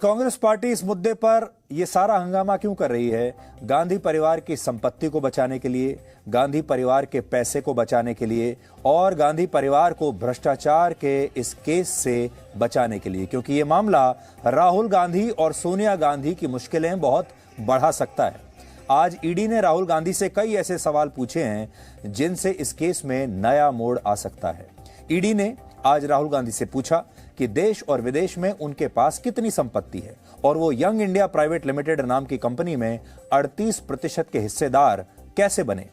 Congress party इस मुद्दे पर यह सारा हंगामा क्यों कर रही है? गांधी परिवार की संपत्ति को बचाने के लिए, गांधी परिवार के पैसे को बचाने के लिए और गांधी परिवार को भ्रष्टाचार के इस केस से बचाने के लिए, क्योंकि यह मामला राहुल गांधी और सोनिया गांधी की मुश्किलें बहुत बढ़ा सकता है। आज ईडी ने राहुल गांधी से कई ऐसे सवाल पूछे हैं जिनसे इस केस में नया मोड़ आ सकता है। ईडी ने आज राहुल गांधी से पूछा कि देश और विदेश में उनके पास कितनी संपत्ति है और वो यंग इंडिया प्राइवेट लिमिटेड नाम की कंपनी में 38% के हिस्सेदार कैसे बने।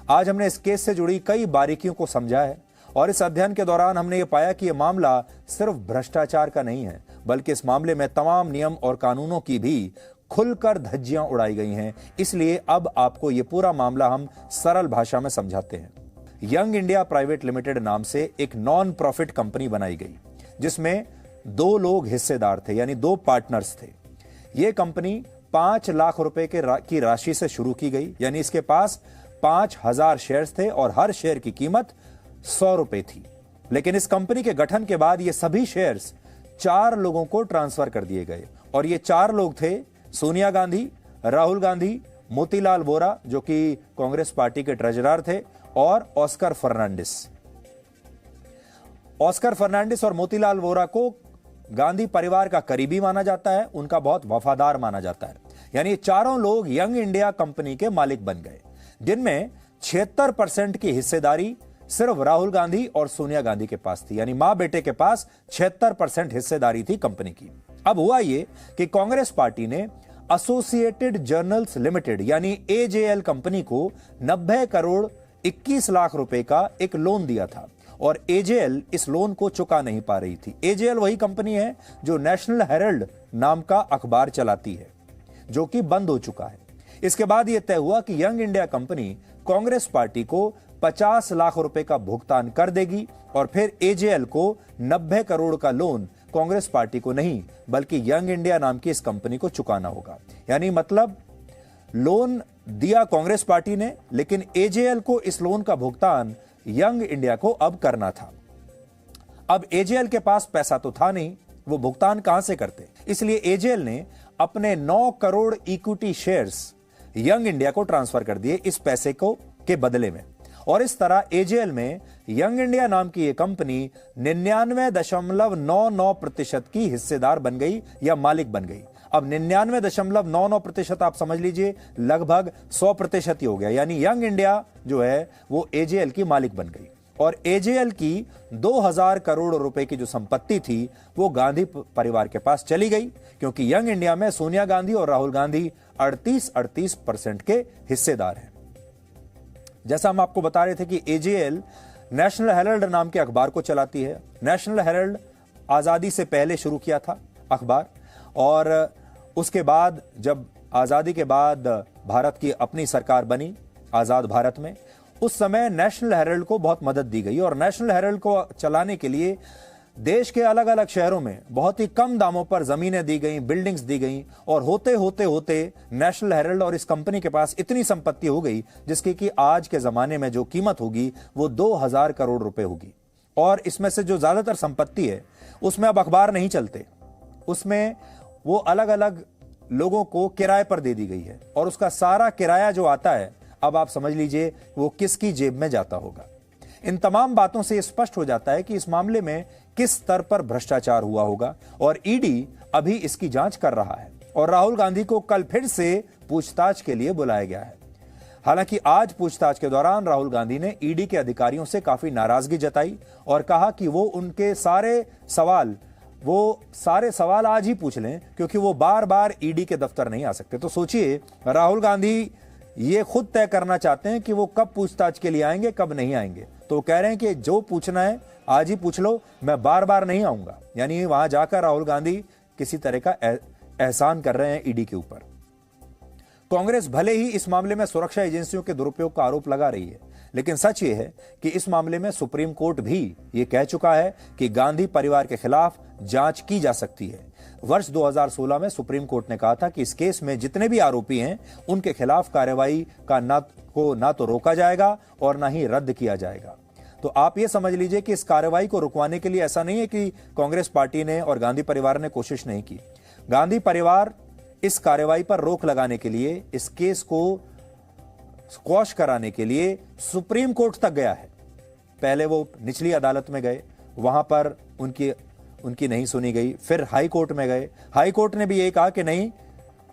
आज हमने इस केस से जुड़ी कई बारीकियों को समझा है और इस अध्ययन के दौरान हमने ये पाया कि यह मामला सिर्फ भ्रष्टाचार का नहीं है, बल्कि इस मामले में तमाम नियम और कानूनों की भी खुलकर धज्जियां उड़ाई गई हैं। इसलिए अब आपको ये पूरा मामला हम सरल भाषा में समझाते हैं। यंग इंडिया प्राइवेट लिमिटेड नाम से एक नॉन प्रॉफिट कंपनी बनाई गई जिसमें 2 लोग हिस्सेदार थे, यानी 2 पार्टनर्स थे। यह कंपनी 5 लाख रुपए की राशि से शुरू की गई, यानी इसके पास 5000 शेयर्स थे और हर शेयर की कीमत 100 रुपए थी। लेकिन इस कंपनी के गठन के बाद ये सभी शेयर्स 4 लोगों को ट्रांसफर कर दिए गए और ये 4 लोग थे सोनिया गांधी, राहुल गांधी, मोतीलाल वोरा जो कि कांग्रेस पार्टी के ट्रेजरर थे और ऑस्कर फर्नांडिस। ऑस्कर फर्नांडिस और मोतीलाल वोरा को गांधी परिवार का करीबी माना जाता है, उनका बहुत वफादार माना जाता है। यानी ये चारों लोग यंग इंडिया कंपनी के मालिक बन गए, जिनमें 76% की हिस्सेदारी सिर्फ राहुल गांधी और सोनिया गांधी के पास थी, यानी मां बेटे के पास 76% हिस्सेदारी थी कंपनी की। अब हुआ ये कि कांग्रेस पार्टी ने एसोसिएटेड जर्नल्स लिमिटेड यानी एजेएल कंपनी को 90 करोड़ 21 लाख रुपए का एक लोन दिया था और एजेएल इस लोन को चुका नहीं पा रही थी। एजेएल वही कंपनी है जो नेशनल हेरल्ड नाम का अखबार चलाती है, जो कि बंद हो चुका है। इसके बाद यह तय हुआ कि young India company Congress party को 50 लाख रुपए का भुगतान कर देगी और फिर एजेएल को 90 करोड़ का लोन कांग्रेस पार्टी को नहीं बल्कि यंग इंडिया नाम की इस कंपनी को चुकाना होगा। यानी मतलब लोन दिया कांग्रेस पार्टी ने, लेकिन एजेएल को इस लोन का भुगतान यंग इंडिया को अब करना था। अब एजेएल के पास पैसा तो था नहीं, वो भुगतान कहां से करते? इसलिए एजेएल ने अपने 9 crore equity shares young India को ट्रांसफर कर दिए इस पैसे को के बदले में। और इस तरह एजेएल में यंग इंडिया नाम की यह कंपनी 99.99% की हिस्सेदार बन गई या मालिक बन गई। अब 99.99% आप समझ लीजिए लगभग 100% ही हो गया, यानी यंग इंडिया जो है वो एजेएल की मालिक बन गई और एजेएल की 2000 करोड़ रुपए की जो संपत्ति थी वो गांधी परिवार के पास चली गई, क्योंकि यंग इंडिया में सोनिया गांधी और राहुल गांधी 38% के हिस्सेदार हैं। जैसा हम आपको बता रहे थे कि एजेएल नेशनल हेरल्ड नाम के अखबार को चलाती है। नेशनल हेरल्ड आजादी से पहले शुरू किया था अखबार और उसके बाद जब आजादी के बाद भारत की अपनी सरकार बनी आजाद भारत में, उस समय नेशनल हेरल्ड को बहुत मदद दी गई और नेशनल हेरल्ड को चलाने के लिए देश के अलग अलग शहरों में बहुत ही कम दामों पर जमीनें दी गई, बिल्डिंग्स दी गई और होते होते नेशनल हेरल्ड और इस कंपनी के पास इतनी संपत्ति हो गई जिसकी कि आज के जमाने में जो कीमत होगी वो 2000 करोड़ रुपए होगी। और इसमें से जो ज्यादातर संपत्ति है उसमें अब अखबार नहीं चलते, उसमें वो अलग अलग लोगों को किराए पर दे दी गई है और उसका सारा किराया जो आता है अब आप समझ लीजिए वो किसकी जेब में जाता होगा। इन तमाम बातों से स्पष्ट हो जाता है कि इस मामले में किस स्तर पर भ्रष्टाचार हुआ होगा और ईडी अभी इसकी जांच कर रहा है और राहुल गांधी को कल फिर से पूछताछ के लिए बुलाया गया है। हालांकि आज पूछताछ के दौरान राहुल गांधी ने ईडी के अधिकारियों से काफी नाराजगी जताई और कहा कि वो उनके सारे सवाल आज ही पूछ लें, क्योंकि वो बार बार ईडी के दफ्तर नहीं आ सकते। तो सोचिए, राहुल गांधी ये खुद तय करना चाहते हैं कि वो कब पूछताछ के लिए आएंगे, कब नहीं आएंगे। तो वो कह रहे हैं कि जो पूछना है आज ही पूछ लो, मैं बार बार नहीं आऊंगा। यानी वहां जाकर राहुल गांधी किसी तरह का एहसान कर रहे हैं ईडी के ऊपर। कांग्रेस भले ही इस मामले में सुरक्षा एजेंसियों के दुरुपयोग का आरोप लगा रही है, लेकिन सच ये है कि इस मामले में सुप्रीम कोर्ट भी ये कह चुका है कि गांधी परिवार के खिलाफ जांच की जा सकती है। वर्ष 2016 में सुप्रीम कोर्ट ने कहा था कि इस केस में जितने भी आरोपी हैं उनके खिलाफ कार्रवाई का ना तो रोका जाएगा और ना ही रद्द किया जाएगा। तो आप ये समझ लीजिए कि इस कार्रवाई को रुकवाने के लिए ऐसा नहीं है कि कांग्रेस पार्टी ने और गांधी परिवार ने कोशिश नहीं की। गांधी परिवार इस कार्रवाई पर रोक लगाने के लिए, इस केस को स्क्वॉश कराने के लिए सुप्रीम कोर्ट तक गया है। पहले वो निचली अदालत में गए, वहां पर उनकी नहीं सुनी गई। फिर हाई कोर्ट में गए, हाई कोर्ट ने भी यही कहा कि नहीं,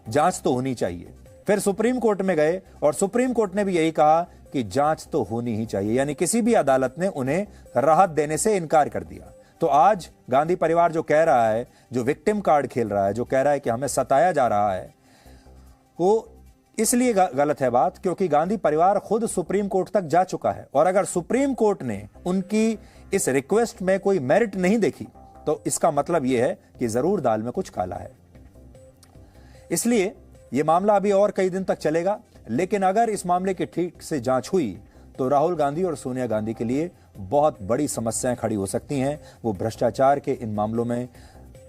जांच तो होनी चाहिए। फिर सुप्रीम कोर्ट में गए और सुप्रीम कोर्ट ने भी यही कहा कि जांच तो होनी ही चाहिए। यानी किसी भी अदालत ने उन्हें राहत देने से इनकार कर दिया। तो आज गांधी परिवार जो कह रहा है, जो विक्टिम कार्ड खेल रहा है, जो कह रहा है कि हमें सताया जा रहा है, वो इसलिए गलत है बात क्योंकि गांधी परिवार खुद सुप्रीम कोर्ट तक जा चुका है। और अगर सुप्रीम कोर्ट ने उनकी इस रिक्वेस्ट में कोई मेरिट नहीं देखी तो इसका मतलब यह है कि जरूर दाल में कुछ काला है। इसलिए यह मामला अभी और कई दिन तक चलेगा, लेकिन अगर इस मामले की ठीक से जांच हुई तो राहुल गांधी और सोनिया गांधी के लिए बहुत बड़ी समस्याएं खड़ी हो सकती हैं। वो भ्रष्टाचार के इन मामलों में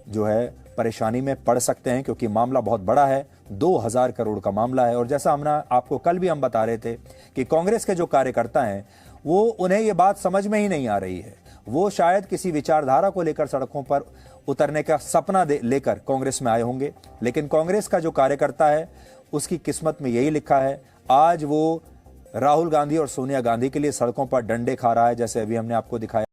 जो है परेशानी में पड़ सकते हैं, क्योंकि मामला बहुत बड़ा है, 2000 करोड़ का मामला है। और जैसा आपको कल भी हम बता रहे थे कि कांग्रेस के जो कार्यकर्ता हैं, वो उन्हें ये बात समझ में ही नहीं आ रही है। वो शायद किसी विचारधारा को लेकर सड़कों पर उतरने का सपना लेकर कांग्रेस में आए होंगे, लेकिन कांग्रेस का जो कार्यकर्ता है उसकी किस्मत में यही लिखा है। आज वो राहुल गांधी और सोनिया गांधी के लिए सड़कों पर डंडे खा रहा है, जैसे अभी हमने आपको दिखाया।